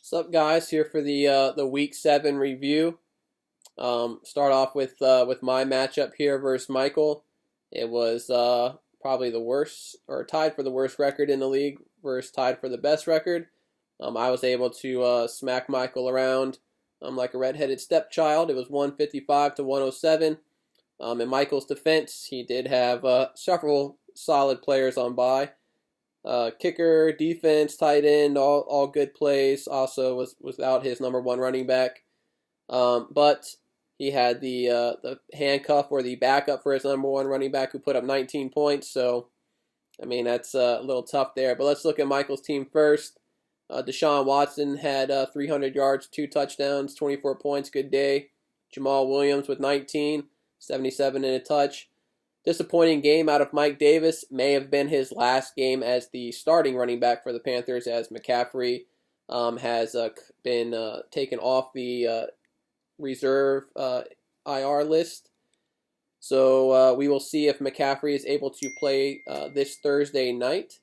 What's up, guys? Here for the Week 7 review. Start off with my matchup here versus Michael. It was probably the worst, or tied for the worst record in the league versus tied for the best record. I was able to smack Michael around like a redheaded stepchild. It was 155 to 107. In Michael's defense, he did have several solid players on bye. Kicker, defense, tight end, all good plays. Also was without his number one running back, but he had the handcuff or the backup for his number one running back who put up 19 points. So I mean that's a little tough there. But let's look at Michael's team first. Deshaun Watson had 300 yards, 2 touchdowns, 24 points. Good day. Jamal Williams with 19, 77 and a touch. Disappointing game out of Mike Davis. May have been his last game as the starting running back for the Panthers, as McCaffrey has been taken off the reserve IR list. So we will see if McCaffrey is able to play this Thursday night.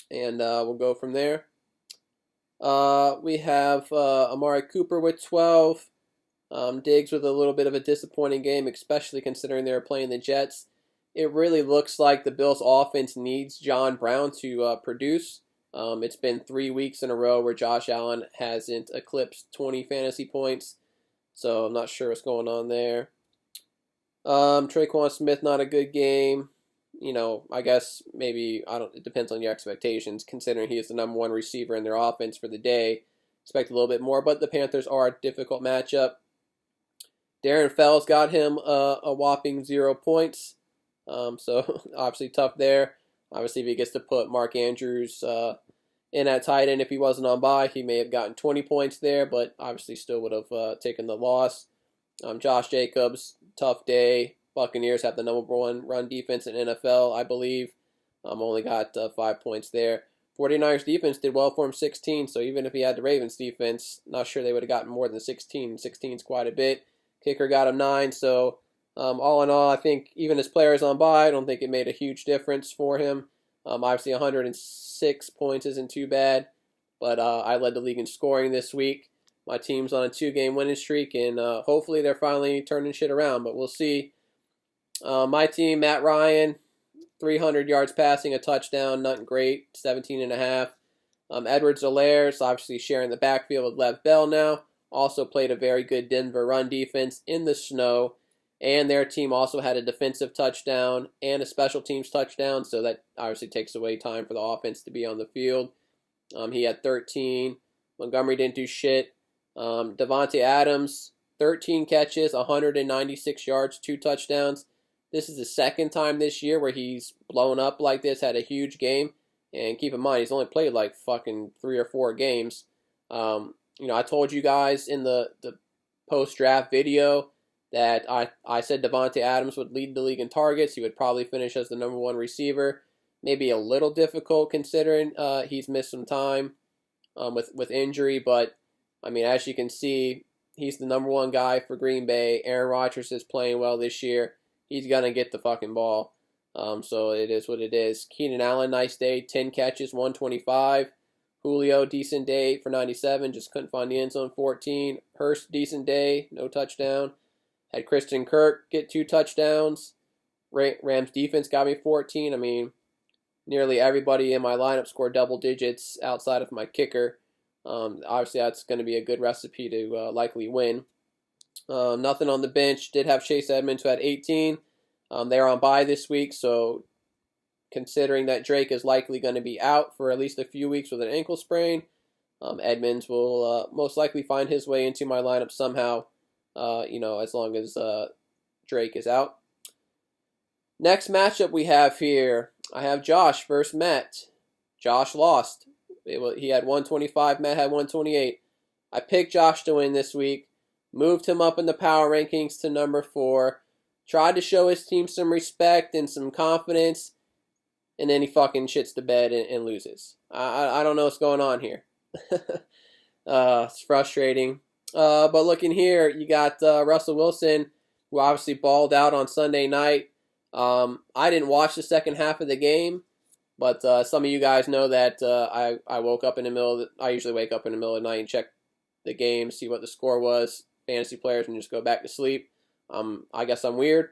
And we'll go from there. We have Amari Cooper with 12. Diggs with a little bit of a disappointing game, especially considering they were playing the Jets. It really looks like the Bills' offense needs John Brown to produce. It's been 3 weeks in a row where Josh Allen hasn't eclipsed 20 fantasy points, so I'm not sure what's going on there. Traquan Smith, not a good game. You know, I guess maybe, it depends on your expectations, considering he is the number one receiver in their offense for the day. Expect a little bit more, but the Panthers are a difficult matchup. Darren Fells got him a whopping 0 points. So obviously tough there. Obviously, if he gets to put Mark Andrews in at tight end, if he wasn't on bye, he may have gotten 20 points there, but obviously still would have taken the loss. Josh Jacobs, tough day. Buccaneers have the number one run defense in NFL, I believe. Only got 5 points there. 49ers defense did well for him, 16, so even if he had the Ravens defense, not sure they would have gotten more than 16. 16 is quite a bit. Kicker got him 9, so all in all, I think even his players on bye, I don't think it made a huge difference for him. Obviously, 106 points isn't too bad, but I led the league in scoring this week. My team's on a 2-game winning streak, and hopefully they're finally turning shit around, but we'll see. My team, Matt Ryan, 300 yards passing, a touchdown, nothing great, 17 and a half. Edwards-Helaire is obviously sharing the backfield with Lev Bell now. Also played a very good Denver run defense in the snow, and their team also had a defensive touchdown and a special teams touchdown, so that obviously takes away time for the offense to be on the field. He had 13. Montgomery didn't do shit. Davante Adams, 13 catches, 196 yards, 2 touchdowns. This is the second time this year where he's blown up like this, had a huge game. And keep in mind, he's only played like fucking 3 or 4 games. I told you guys in the post-draft video that I said Davante Adams would lead the league in targets. He would probably finish as the number one receiver. Maybe a little difficult considering he's missed some time with injury. But, I mean, as you can see, he's the number one guy for Green Bay. Aaron Rodgers is playing well this year. He's going to get the fucking ball. So it is what it is. Keenan Allen, nice day. 10 catches, 125. Julio, decent day for 97. Just couldn't find the end zone, 14. Hurst, decent day. No touchdown. Had Christian Kirk get 2 touchdowns. Rams defense got me 14. I mean, nearly everybody in my lineup scored double digits outside of my kicker. Obviously, that's going to be a good recipe to likely win. Nothing on the bench. Did have Chase Edmonds, who had 18. They're on bye this week, so considering that Drake is likely going to be out for at least a few weeks with an ankle sprain, Edmonds will most likely find his way into my lineup somehow, as long as Drake is out. Next matchup we have here, I have Josh versus Matt. Josh lost. He had 125, Matt had 128. I picked Josh to win this week, moved him up in the power rankings to number 4, tried to show his team some respect and some confidence, and then he fucking shits the bed and loses. I don't know what's going on here. It's frustrating. But looking here, you got Russell Wilson, who obviously balled out on Sunday night. I didn't watch the second half of the game, But some of you guys know that I woke up in the middle. I usually wake up in the middle of the night and check the game, see what the score was, fantasy players, and just go back to sleep. I guess I'm weird.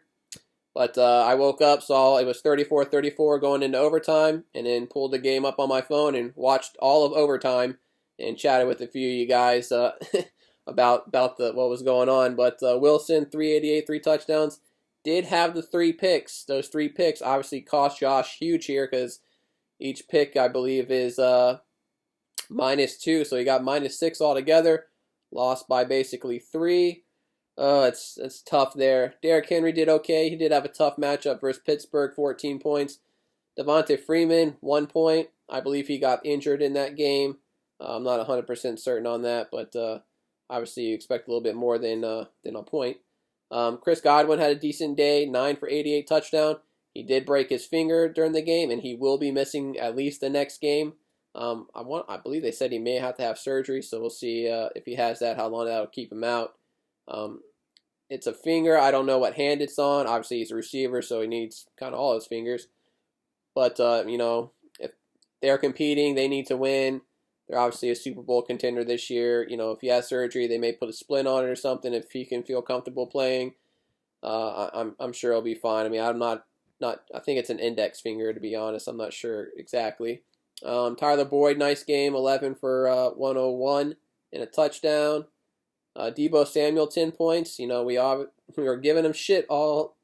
But I woke up, saw it was 34-34 going into overtime, and then pulled the game up on my phone and watched all of overtime and chatted with a few of you guys about what was going on. But Wilson, 388, 3 touchdowns, did have the 3 picks. Those 3 picks obviously cost Josh huge here because each pick, I believe, is -2, so he got -6 altogether. Lost by basically 3. It's tough there. Derrick Henry did okay. He did have a tough matchup versus Pittsburgh, 14 points. Devonta Freeman, 1 point. I believe he got injured in that game. I'm not 100% certain on that, but obviously you expect a little bit more than a point. Chris Godwin had a decent day, 9 for 88 touchdown. He did break his finger during the game, and he will be missing at least the next game. I believe they said he may have to have surgery, so we'll see if he has that, how long that'll keep him out. It's a finger. I don't know what hand it's on. Obviously, he's a receiver, so he needs kind of all his fingers. But, if they're competing, they need to win. They're obviously a Super Bowl contender this year. If he has surgery, they may put a splint on it or something if he can feel comfortable playing. I'm sure he'll be fine. I mean, I'm not. I think it's an index finger, to be honest. I'm not sure exactly. Tyler Boyd, nice game, 11 for 101 and a touchdown. Deebo Samuel, 10 points. We were giving him shit all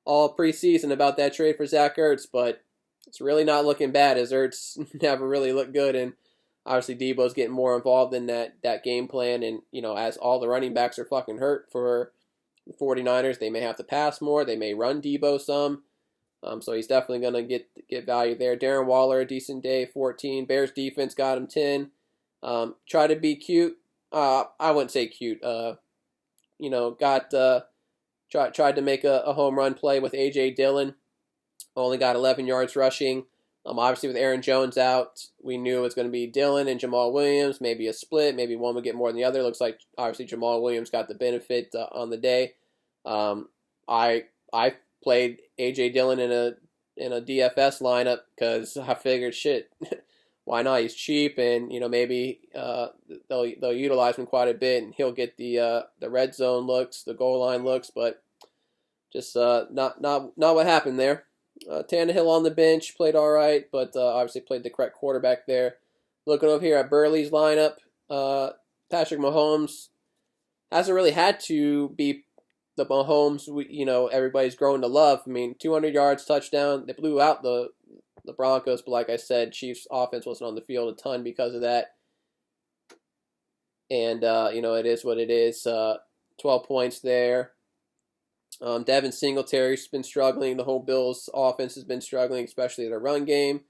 preseason about that trade for Zach Ertz, but it's really not looking bad as Ertz never really looked good, and obviously Deebo's getting more involved in that game plan, and as all the running backs are fucking hurt for the 49ers, they may have to pass more. They may run Deebo some. So he's definitely going to get value there. Darren Waller, a decent day, 14. Bears defense got him 10. Try to be cute. I wouldn't say cute. Tried to make a home run play with A.J. Dillon. Only got 11 yards rushing. Obviously, with Aaron Jones out, we knew it was going to be Dillon and Jamal Williams. Maybe a split. Maybe one would get more than the other. Looks like, obviously, Jamal Williams got the benefit on the day. I played A.J. Dillon in a DFS lineup because I figured, shit, why not? He's cheap, and maybe they'll utilize him quite a bit, and he'll get the red zone looks, the goal line looks, but just not what happened there. Tannehill on the bench played all right, but obviously played the correct quarterback there. Looking over here at Burley's lineup, Patrick Mahomes hasn't really had to be the Mahomes everybody's grown to love. I mean, 200 yards, touchdown. They blew out the Broncos, but like I said, Chiefs offense wasn't on the field a ton because of that. And, it is what it is. 12 points there. Devin Singletary's been struggling. The whole Bills offense has been struggling, especially the run game.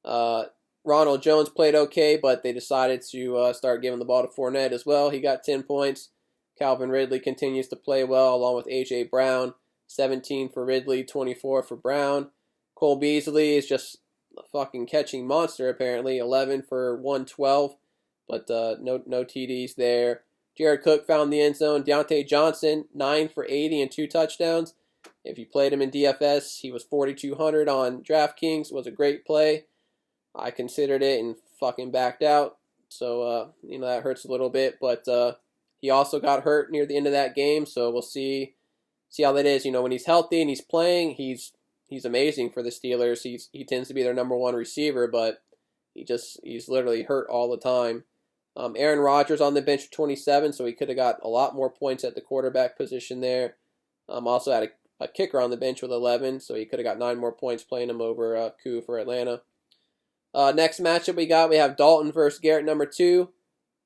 Ronald Jones played okay, but they decided to start giving the ball to Fournette as well. He got 10 points. Calvin Ridley continues to play well, along with A.J. Brown. 17 for Ridley, 24 for Brown. Cole Beasley is just a fucking catching monster, apparently. 11 for 112, but no TDs there. Jared Cook found the end zone. Deontay Johnson, 9 for 80 and 2 touchdowns. If you played him in DFS, he was 4,200 on DraftKings. It was a great play. I considered it and fucking backed out. So, that hurts a little bit. But he also got hurt near the end of that game. So we'll see how that is. When he's healthy and he's playing, he's amazing for the Steelers. He tends to be their number one receiver, but he's literally hurt all the time. Aaron Rodgers on the bench for 27, so he could have got a lot more points at the quarterback position there. Also had a kicker on the bench with 11, so he could have got 9 more points playing him over Koo for Atlanta. Next matchup we have Dalton versus Garrett number 2.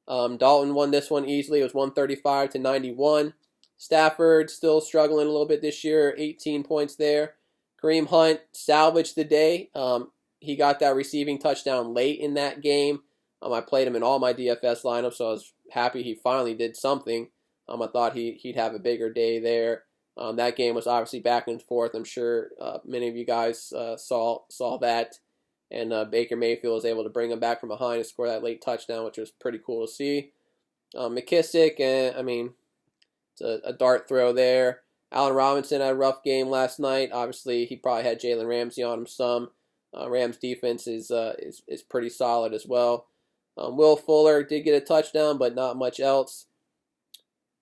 Dalton won this one easily. It was 135-91. Stafford still struggling a little bit this year, 18 points there. Kareem Hunt salvaged the day. He got that receiving touchdown late in that game. I played him in all my DFS lineups, so I was happy he finally did something. I thought he'd have a bigger day there. That game was obviously back and forth. I'm sure many of you guys saw that. And Baker Mayfield was able to bring him back from behind and score that late touchdown, which was pretty cool to see. McKissick, it's a dart throw there. Allen Robinson had a rough game last night. Obviously, he probably had Jalen Ramsey on him some. Rams defense is pretty solid as well. Will Fuller did get a touchdown, but not much else.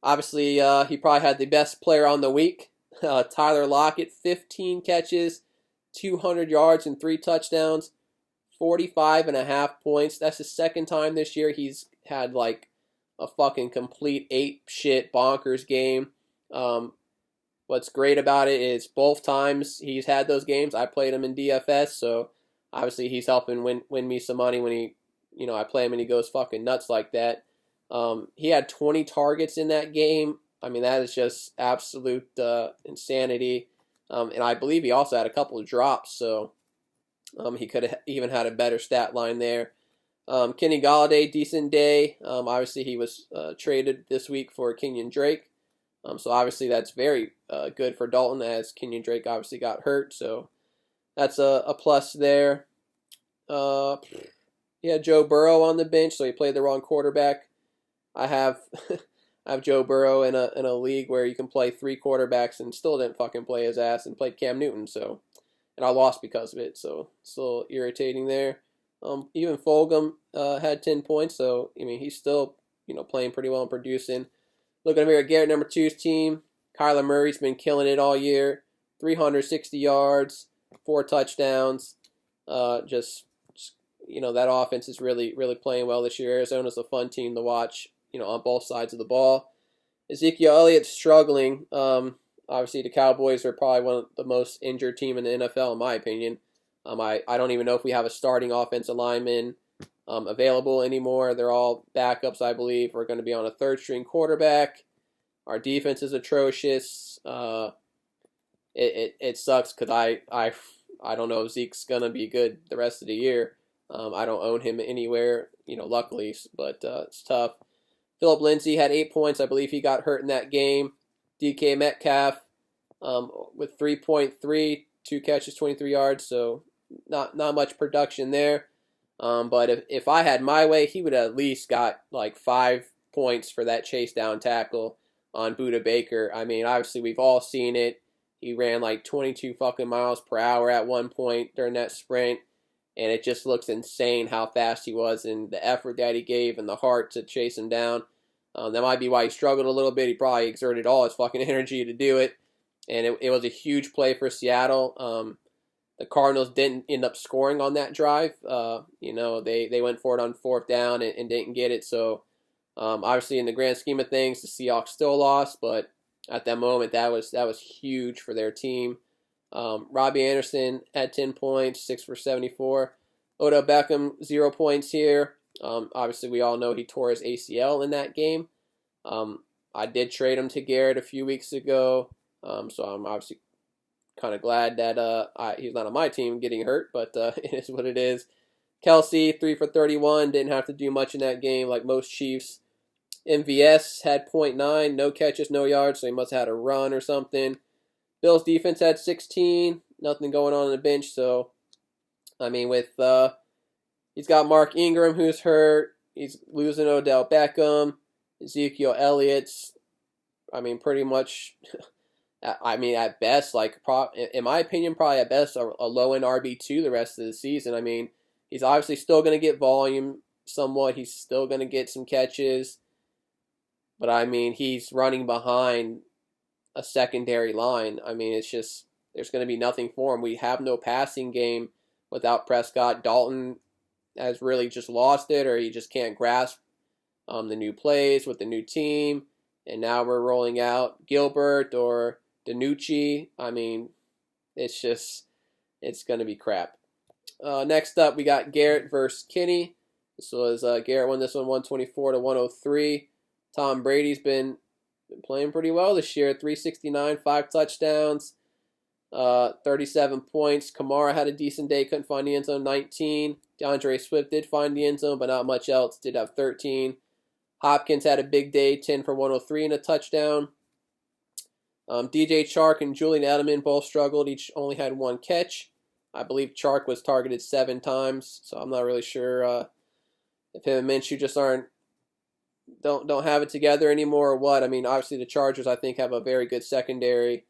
Obviously, he probably had the best player on the week. Tyler Lockett, 15 catches, 200 yards, and 3 touchdowns, 45.5 points. That's the second time this year he's had like a fucking complete ape shit bonkers game. What's great about it is both times he's had those games, I played him in DFS, so obviously he's helping win me some money when I play him and he goes fucking nuts like that. He had 20 targets in that game. I mean, that is just absolute insanity. And I believe he also had a couple of drops, so he could have even had a better stat line there. Kenny Golladay, decent day. Obviously, he was traded this week for Kenyon Drake. So obviously that's very good for Dalton, as Kenyon Drake obviously got hurt. So that's a plus there. He had Joe Burrow on the bench, so he played the wrong quarterback. I have Joe Burrow in a league where you can play 3 quarterbacks and still didn't fucking play his ass and played Cam Newton. So, and I lost because of it. So it's a little irritating there. Even Fulgham had 10 points, so I mean he's still playing pretty well and producing. Looking over here at Garrett number 2's team, Kyler Murray's been killing it all year. 360 yards, 4 touchdowns. That offense is really playing well this year. Arizona's a fun team to watch, on both sides of the ball. Ezekiel Elliott's struggling. Obviously, the Cowboys are probably one of the most injured team in the NFL, in my opinion. I don't even know if we have a starting offensive lineman available anymore. They're all backups, I believe. We're going to be on a 3rd-string quarterback. Our defense is atrocious. It sucks because I don't know if Zeke's going to be good the rest of the year. I don't own him anywhere, luckily, but it's tough. Philip Lindsay had 8 points. I believe he got hurt in that game. DK Metcalf with 3.3, 2 catches, 23 yards, so not much production there. But if I had my way, he would have at least got like 5 points for that chase down tackle on Budda Baker. I mean, obviously we've all seen it. He ran like 22 fucking miles per hour at one point during that sprint, and it just looks insane how fast he was and the effort that he gave and the heart to chase him down. That might be why he struggled a little bit. He probably exerted all his fucking energy to do it, and it was a huge play for Seattle. The Cardinals didn't end up scoring on that drive. They went for it on 4th down and didn't get it. So obviously, in the grand scheme of things, the Seahawks still lost, but at that moment, that was huge for their team. Robbie Anderson had 10 points, 6 for 74. Odell Beckham, 0 points here. Obviously, we all know he tore his ACL in that game. I did trade him to Garrett a few weeks ago, so I'm obviously kind of glad that he's not on my team getting hurt, but it is what it is. Kelsey, 3 for 31, didn't have to do much in that game like most Chiefs. MVS had 0.9, no catches, no yards, so he must have had a run or something. Bills defense had 16, nothing going on the bench, so, I mean, he's got Mark Ingram who's hurt, he's losing Odell Beckham, Ezekiel Elliott's, I mean, pretty much, at best, in my opinion, probably at best, a low-end RB2 the rest of the season. I mean, he's obviously still going to get volume somewhat, he's still going to get some catches, but, I mean, he's running behind a secondary line. I mean, it's just, there's going to be nothing for him. We have no passing game without Prescott. Dalton has really just lost it, or he just can't grasp the new plays with the new team. And now we're rolling out Gilbert or DiNucci. I mean, it's going to be crap. Next up, we got Garrett versus Kenny. This was Garrett won this one 124 to 103. Tom Brady's been playing pretty well this year. 369, 5 touchdowns, 37 points. Kamara had a decent day, couldn't find the end zone, 19. DeAndre Swift did find the end zone, but not much else. Did have 13. Hopkins had a big day, 10 for 103 and a touchdown. DJ Chark and Julian Edelman both struggled. Each only had 1 catch. I believe Chark was targeted 7 times, so I'm not really sure if him and Minshew just don't have it together anymore or what. I mean, obviously the Chargers, I think, have a very good secondary.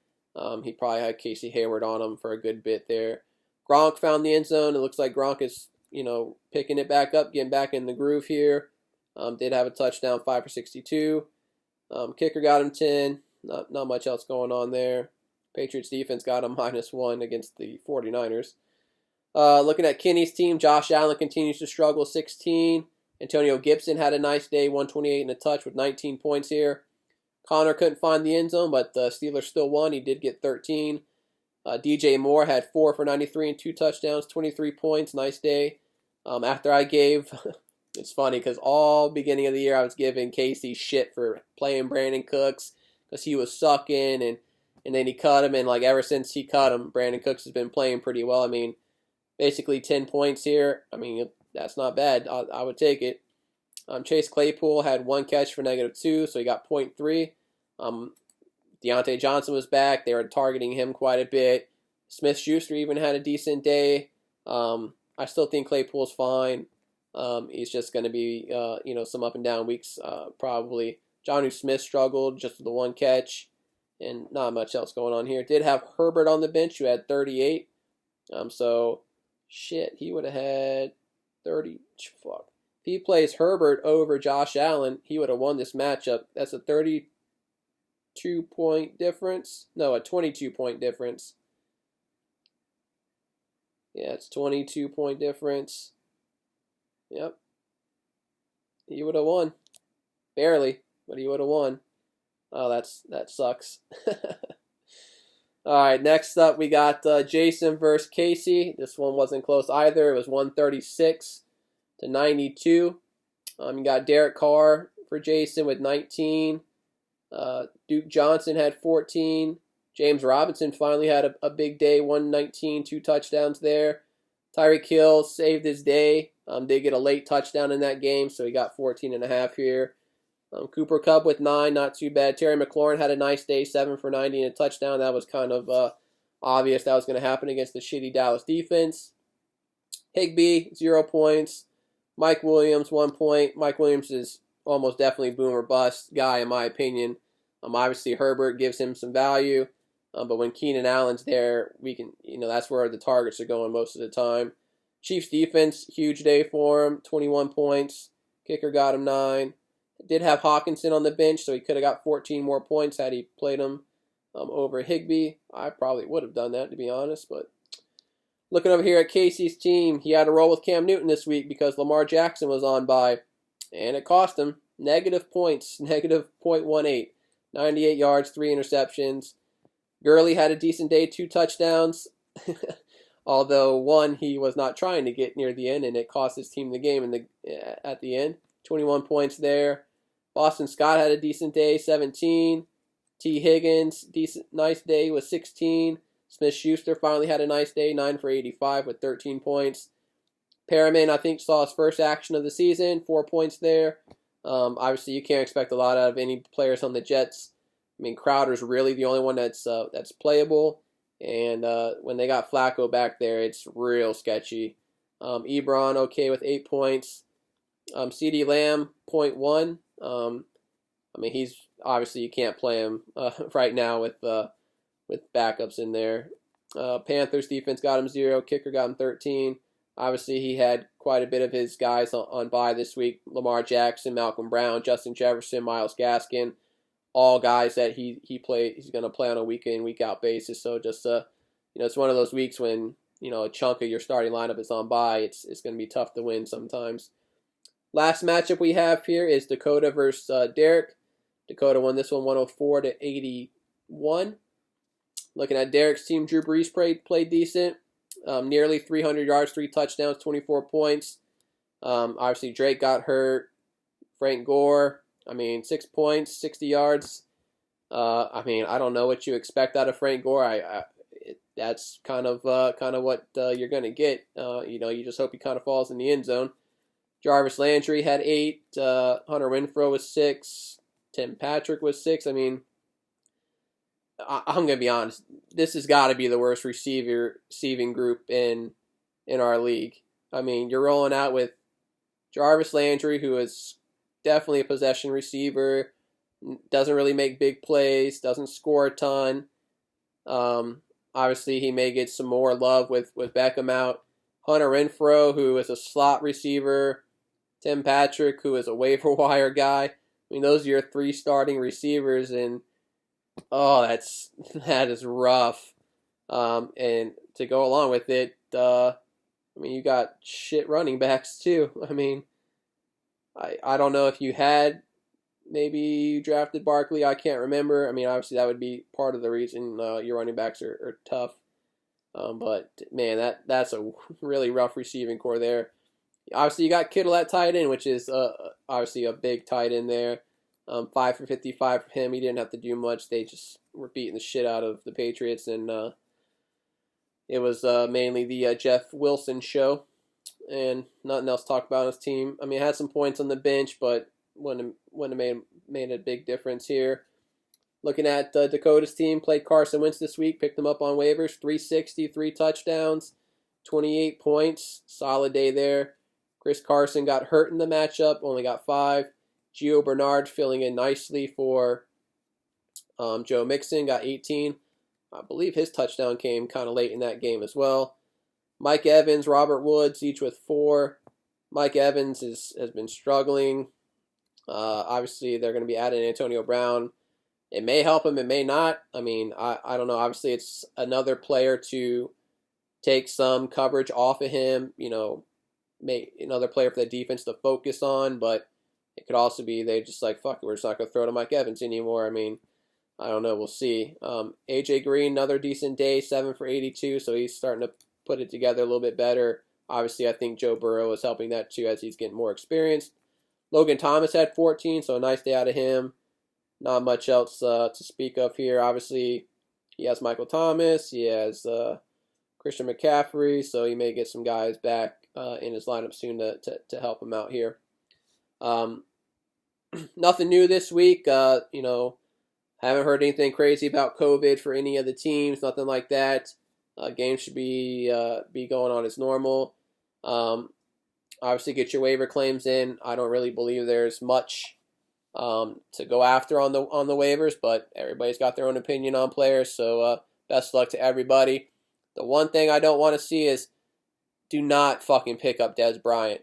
He probably had Casey Hayward on him for a good bit there. Gronk found the end zone. It looks like Gronk is, picking it back up, getting back in the groove here. Did have a touchdown, 5 for 62. Kicker got him 10. Not much else going on there. Patriots defense got him -1 against the 49ers. Looking at Kenny's team, Josh Allen continues to struggle, 16. Antonio Gibson had a nice day, 128 and a touch with 19 points here. Connor couldn't find the end zone, but the Steelers still won. He did get 13. DJ Moore had 4 for 93 and 2 touchdowns, 23 points. Nice day. After I gave, it's funny because all beginning of the year I was giving Casey shit for playing Brandon Cooks because he was sucking, and then he cut him, and like ever since he cut him, Brandon Cooks has been playing pretty well. I mean, basically 10 points here. I mean, that's not bad. I would take it. Chase Claypool had 1 catch for -2, so he got 0.3. Deontay Johnson was back. They were targeting him quite a bit. Smith-Schuster even had a decent day. I still think Claypool's fine. He's just going to be, some up and down weeks probably. Jonnu Smith struggled just with the 1 catch, and not much else going on here. Did have Herbert on the bench, who had 38. So, shit, he would have had 30. Fuck. If he plays Herbert over Josh Allen, he would have won this matchup. That's a 32-point difference. No, a 22-point difference. Yeah, it's 22-point difference. Yep. He would have won. Barely, but he would have won. Oh, that sucks. All right, next up we got Jason versus Casey. This one wasn't close either. It was 136 to 92. You got Derek Carr for Jason with 19. Duke Johnson had 14. James Robinson finally had a big day, 119, 2 touchdowns there. Tyreek Hill saved his day. Did get a late touchdown in that game, so he got 14.5 here. Cooper Kupp with 9, not too bad. Terry McLaurin had a nice day, 7 for 90 and a touchdown. That was kind of obvious that was going to happen against the shitty Dallas defense. Higbee, 0 points. Mike Williams, 1 point. Mike Williams is almost definitely boom or bust guy, in my opinion. Obviously, Herbert gives him some value. But when Keenan Allen's there, we can, that's where the targets are going most of the time. Chiefs defense, huge day for him, 21 points. Kicker got him 9. Did have Hawkinson on the bench, so he could have got 14 more points had he played him over Higbee. I probably would have done that, to be honest. But looking over here at Casey's team, he had to roll with Cam Newton this week because Lamar Jackson was on bye, and it cost him negative points, negative -0.18, 98 yards, 3 interceptions. Gurley had a decent day, 2 touchdowns. Although one he was not trying to get near the end, and it cost his team the game at the end. 21 points there. Boston Scott had a decent day, 17. T. Higgins, nice day with 16. Smith-Schuster finally had a nice day, 9 for 85 with 13 points. Perriman, I think, saw his first action of the season, 4 points there. Obviously, you can't expect a lot out of any players on the Jets. I mean, Crowder's really the only one that's playable. And when they got Flacco back there, it's real sketchy. Ebron, okay with 8 points. CD Lamb, 0.1. I mean, he's obviously you can't play him right now with backups in there. Panthers defense got him 0. Kicker got him 13. Obviously, he had quite a bit of his guys on bye this week. Lamar Jackson, Malcolm Brown, Justin Jefferson, Myles Gaskin. All guys that he's going to play on a week in, week out basis. So just it's one of those weeks when a chunk of your starting lineup is on bye. It's going to be tough to win sometimes. Last matchup we have here is Dakota versus Derek. Dakota won this one 104 to 81. Looking at Derek's team, Drew Brees played decent. Nearly 300 yards, 3 touchdowns, 24 points. Obviously Drake got hurt. Frank Gore. 6 points, 60 yards. I don't know what you expect out of Frank Gore. That's kind of what you're going to get. You just hope he kind of falls in the end zone. Jarvis Landry had 8. Hunter Renfrow was 6. Tim Patrick was 6. I'm going to be honest. This has got to be the worst receiving group in our league. You're rolling out with Jarvis Landry, who is definitely a possession receiver, doesn't really make big plays, doesn't score a ton. Obviously, he may get some more love with Beckham out. Hunter Renfrow, who is a slot receiver. Tim Patrick, who is a waiver wire guy. I mean, those are your 3 starting receivers, and oh, that is rough. And to go along with it, I mean, you got shit running backs too. I mean, I don't know if you had maybe you drafted Barkley. I can't remember. I mean, obviously that would be part of the reason your running backs are tough. But man, that's a really rough receiving core there. Obviously, you got Kittle at tight end, which is obviously a big tight end there. 5 for 55 for him. He didn't have to do much. They just were beating the shit out of the Patriots, and it was mainly the Jeff Wilson show, and nothing else to talk about on his team. I mean, had some points on the bench, but wouldn't have made a big difference here. Looking at Dakota's team, played Carson Wentz this week, picked him up on waivers, 360, 3 touchdowns, 28 points, solid day there. Chris Carson got hurt in the matchup, only got 5. Gio Bernard filling in nicely for Joe Mixon, got 18. I believe his touchdown came kind of late in that game as well. Mike Evans, Robert Woods, each with 4. Mike Evans has been struggling. Obviously, they're going to be adding Antonio Brown. It may help him, it may not. I mean, I don't know. Obviously, it's another player to take some coverage off of him, you know, make another player for the defense to focus on, but it could also be they just like, fuck it, we're just not going to throw to Mike Evans anymore. I mean, I don't know. We'll see. AJ Green, another decent day, 7 for 82, so he's starting to put it together a little bit better. Obviously, I think Joe Burrow is helping that too as he's getting more experienced. Logan Thomas had 14, so a nice day out of him. Not much else to speak of here. Obviously, he has Michael Thomas. He has Christian McCaffrey, so he may get some guys back in his lineup soon to help him out here. Nothing new this week. You know, haven't heard anything crazy about COVID for any of the teams. Nothing like that. Games should be going on as normal. Obviously, get your waiver claims in. I don't really believe there's much to go after on the waivers, but everybody's got their own opinion on players. So best luck to everybody. The one thing I don't want to see is do not fucking pick up Dez Bryant.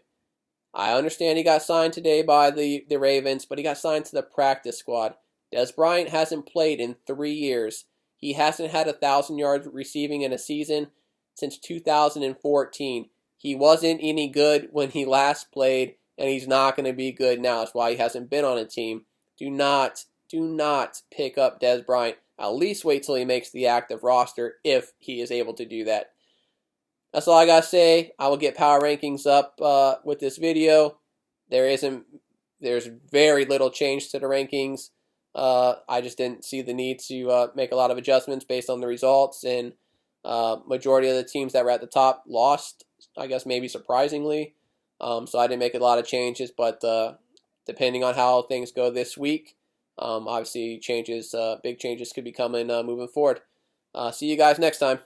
I understand he got signed today by the Ravens, but he got signed to the practice squad. Dez Bryant hasn't played in 3 years. He hasn't had 1,000 yards receiving in a season since 2014. He wasn't any good when he last played, and he's not going to be good now. That's why he hasn't been on a team. Do not pick up Dez Bryant. At least wait till he makes the active roster if he is able to do that. That's all I got to say. I will get power rankings up with this video. There's very little change to the rankings. I just didn't see the need to make a lot of adjustments based on the results, and majority of the teams that were at the top lost, I guess maybe surprisingly. So I didn't make a lot of changes, but depending on how things go this week, obviously big changes could be coming moving forward. See you guys next time.